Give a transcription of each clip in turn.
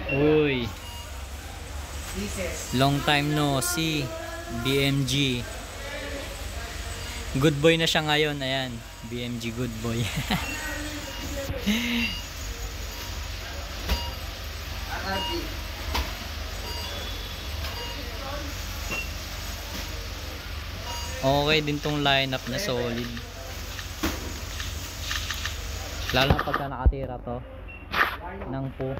Uy, long time no see. BMG. Good boy na siya ngayon. Ayan, BMG good boy. Okay din tong lineup na solid. Lalo na pagka nakatira to ng po.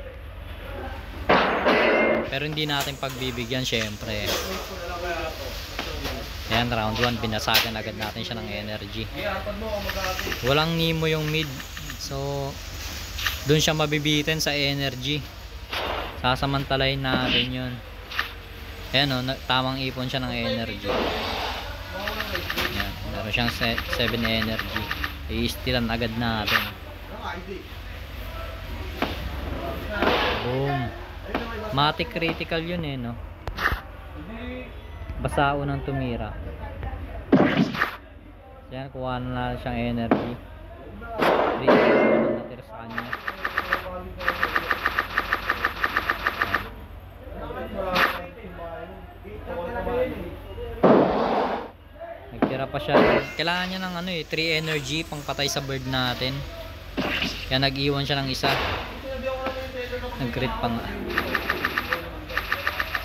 Pero hindi natin pagbibigyan syempre. Ayan, round 1 binasagan agad natin siya ng energy. Walang Nemo yung mid. So doon siya mabibitin sa energy. Sasamantalayin natin yun. Ayan o, tamang ipon siya ng energy. Ayan, meron siyang 7 energy. I-stealan agad natin. Boom. Matic critical yun eh, no? Basta unang tumira. Ayan, kuha na siyang energy. 3 na natira sa kanya. Nagtira pa siya. Kailangan niya ng 3 energy pang patay sa bird natin. Kaya nag-iwan siya ng isa. Nag-crit pa nga.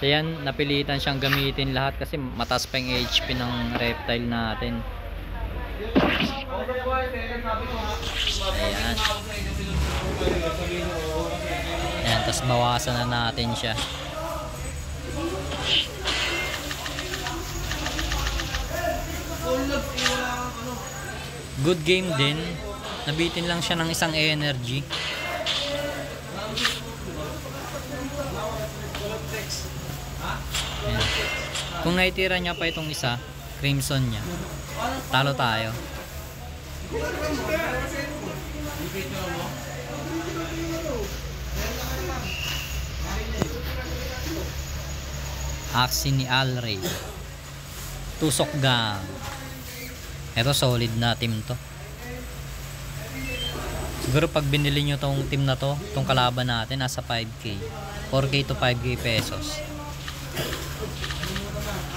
So yan, napilitan siyang gamitin lahat kasi mataas pa yung HP ng reptile natin. Ayan. Ayan, tas bawasan na natin siya. Good game din. Nabitin lang siya ng isang energy. Ayan. Kung naitira niya pa itong isa, crimson niya, talo tayo. Aksi ni Alray. Tusok gang. Ito solid na team to. Siguro pag binili nyo tong team na to, tong kalaban natin, nasa 5k 4k to 5k pesos.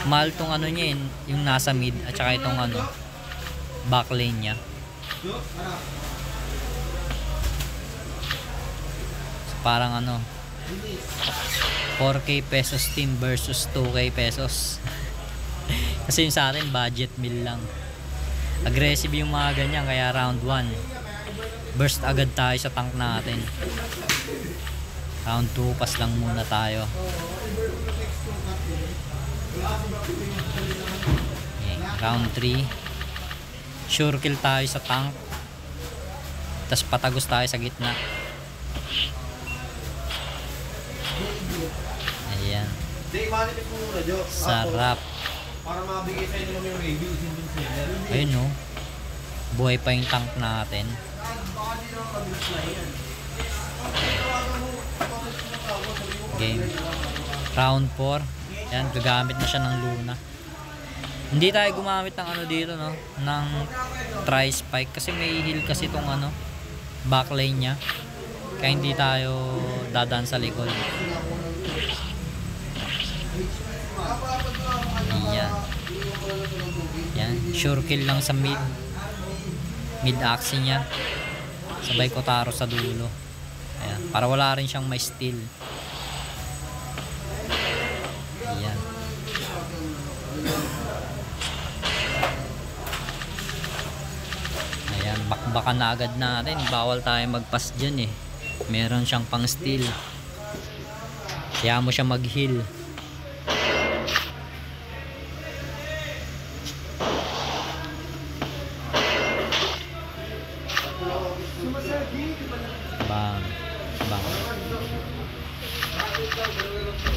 Mahal tong niya yun, yung nasa mid at saka itong backlane nya. So, parang 4k pesos team versus 2k pesos. Kasi yung sa atin budget meal lang. Aggressive yung mga ganyan, kaya round 1 burst agad tayo sa tank natin. Round 2 pas lang muna tayo. Okay, round 3 sure kill tayo sa tank, tas patagos tayo sa gitna. Ayan, sarap. Para mabigay sa inyo yung reviews din sila. Ayun no, buhay pa yung tank natin. Game round 4. Yan, gagamit na siya ng Luna. Hindi tayo gumamit ng dito, no, ng tri-spike kasi may heal kasi itong backlane nya, kaya hindi tayo dadaan sa likod. Ayan. Yan, sure kill lang sa mid axe nya, sabay Kotaro sa dulo. Ayan, para wala rin siyang may steal. Ayan. Ayan, bakbakan na agad natin. Bawal tayo magpas dyan eh. Meron siyang pang steal. Kaya mo siya mag-heal. Bang. Bang.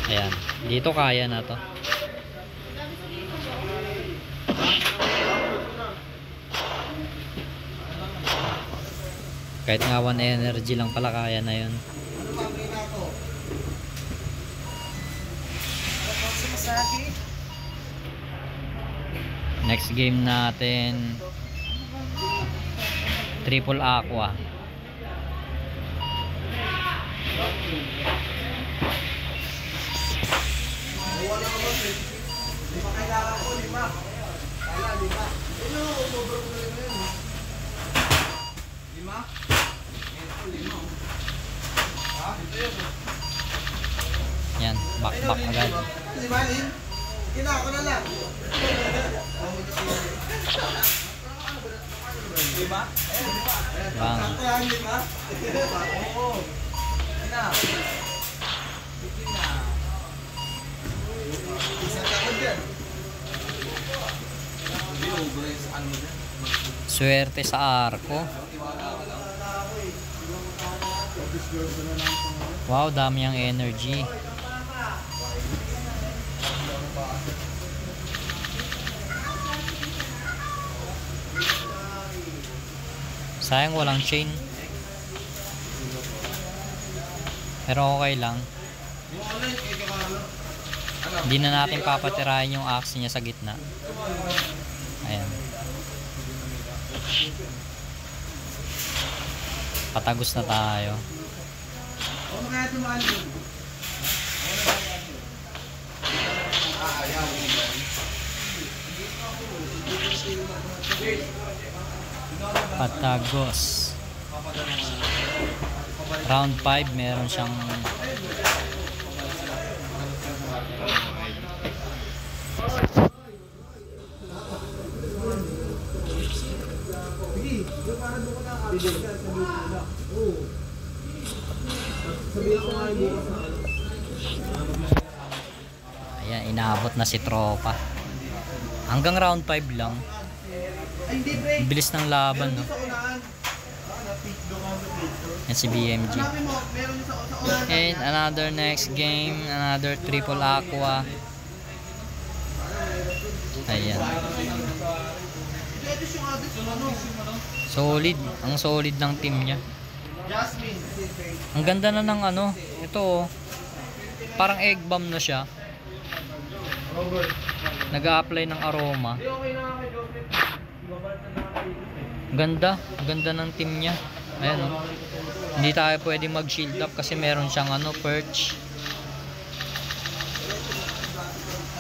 Ayan. Dito kaya na to. Kahit nga 1 energy lang pala kaya na yun. Next game natin, triple aqua. Yan, back agad. Ako na lang. Bang. Swerte sa arko. Wow, dami ang energy. Sayang walang chain. Pero okay lang. Hindi na natin papatirahin yung axe niya sa gitna. Ayan. Patagos na tayo. Patagos. Round 5 meron siyang ayan, inaabot na si tropa. Hanggang round 5 lang. Bilis ng laban, no? Yan si BMG. And another next game, another triple aqua. Ayan. Solid, ang solid ng team niya. Ang ganda na ng ano, ito oh. Parang egg bomb na siya. Nag-a-apply ng aroma. Ganda, ganda ng team niya. Ayan oh. Hindi tayo pwede mag-shield up kasi meron siyang ano, perch.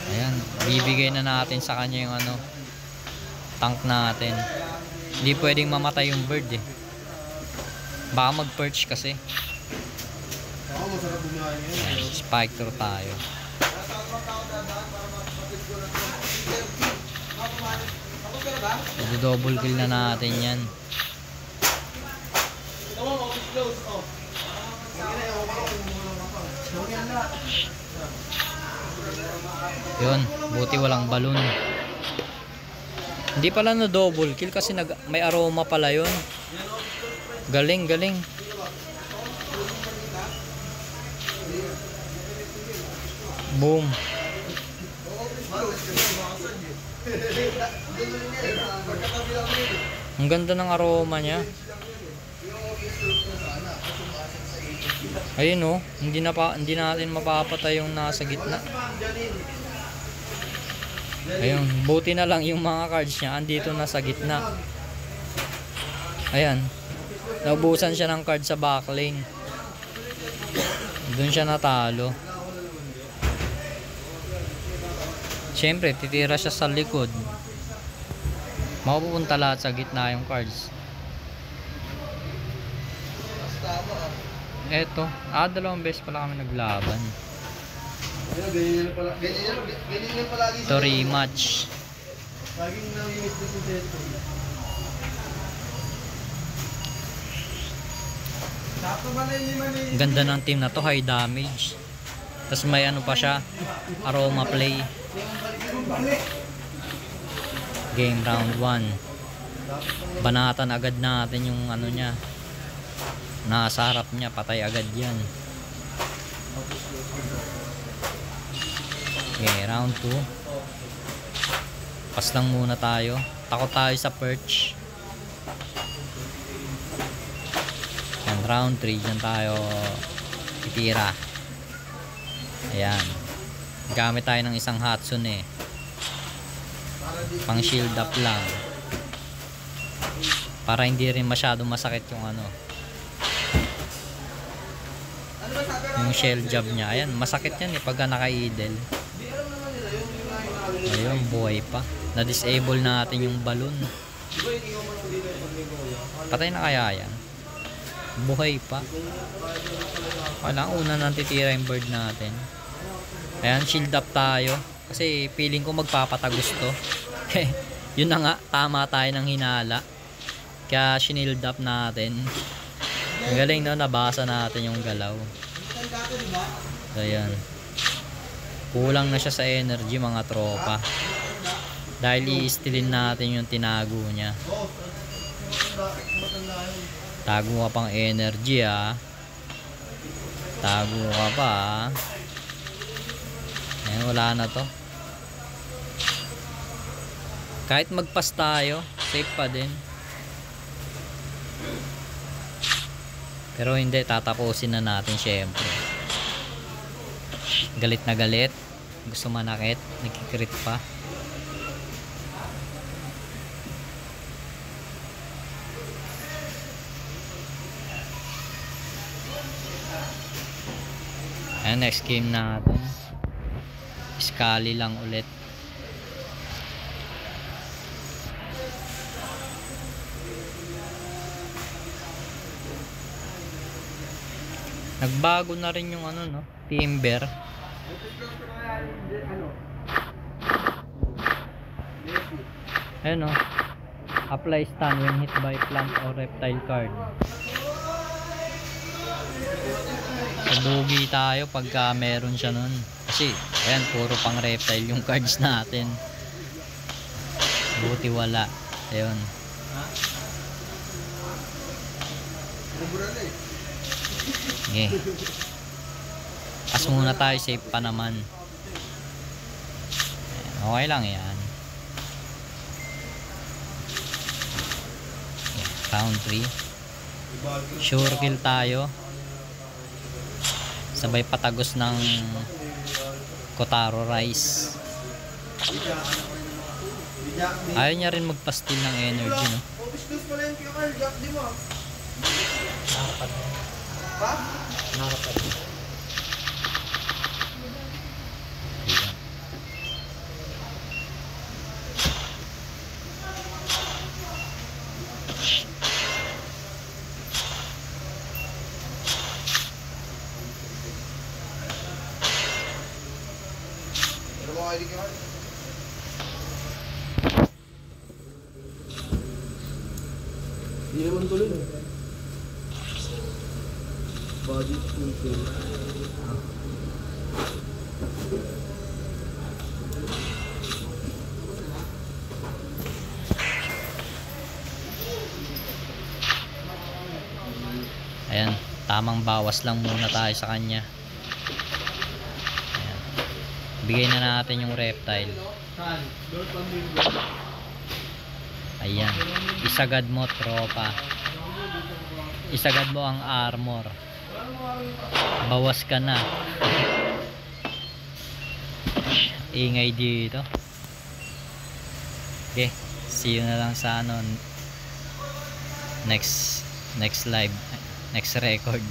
Ayan, bibigay na natin sa kanya yung ano, tank natin. Hindi pwedeng mamatay yung bird eh. Baka mag-perch kasi. Ayan, spike through tayo. Double kill na natin yan. Yun, buti walang balon. Hindi pala na double kill kasi may aroma pala yun. Galing, galing. Boom. Ang ganda ng aroma niya. Ayun oh, hindi natin mapapatay yung nasa gitna. Ayun, buti na lang yung mga cards niya andito na sa gitna. Ayan. Naubusan siya ng card sa backlane. Doon siya natalo. Siyempre, titira siya sa likod. Mapupunta lahat sa gitna yung cards. Eto, dalawang beses pala kami naglaban. Ganyan pala. Ito rematch. Laging namimiss na si Zeto. Ganda ng team na to, high damage. Tapos may ano pa siya, aroma play. Game round 1. Banatan agad natin yung ano niya. Nasa harap niya, patay agad yan. Okay, round 2. Pas lang muna tayo. Takot tayo sa perch. Yan, round 3. Diyan tayo titira. Ayan. Gamit tayo ng isang Hatsune. Pang shield up lang. Para hindi rin masyado masakit yung ano. Yung shell jab niya. Ayan, masakit yan eh pagka naka-idle. Di alam naman nila yun. Yung nga Ayun, buhay pa. Na-disable natin yung balon. Di ba inigaw mo lang dito yung pag-Nicola? Patay na kaya yan? Buhay pa. Kailangan una nang titira yung bird natin. Ayan, shield up tayo. Kasi feeling ko magpapatagos to. Yun na nga, tama tayo ng hinala. Kaya shield up natin. Ang galing no, nabasa natin yung galaw. So ayan. Kulang na siya sa energy mga tropa. Dahil i-stealin natin yung tinago niya. Tago ka pang energy ah. Tago ka pa ah. Ayan, wala na to. Kahit magpas tayo, safe pa din. Pero hindi, tatapusin na natin syempre. Galit na galit. Gusto manakit, nagkikrit pa. Ayan, next game natin. Scully lang ulit. Nagbago na rin yung ano no, timber. Ayun no. Apply stun when hit by plant or reptile card. So lugi tayo pagka meron siya nun. Kasi ayan, puro pang reptile yung cards natin. Buti wala. Ayun. Okay. Pas muna tayo, safe pa naman. Ayan, okay lang yan. Okay, round 3. Sure kill tayo. Sabay patagos ng Kotaro Rice. Ayaw niya rin magpastil ng energy no. Obvious pala yung Carl, Jack, di mo? Ha? Pero mo kayo di Carl? Di naman tuloy. Body shooting. Ayan, tamang bawas lang muna tayo sa kanya. Ayan. Bigay na natin yung reptile. Ayan, isagad mo tropa. Isagad mo ang armor. Bawas ka na. Ingay dito. Okay, see you na lang sa ano next live, next record.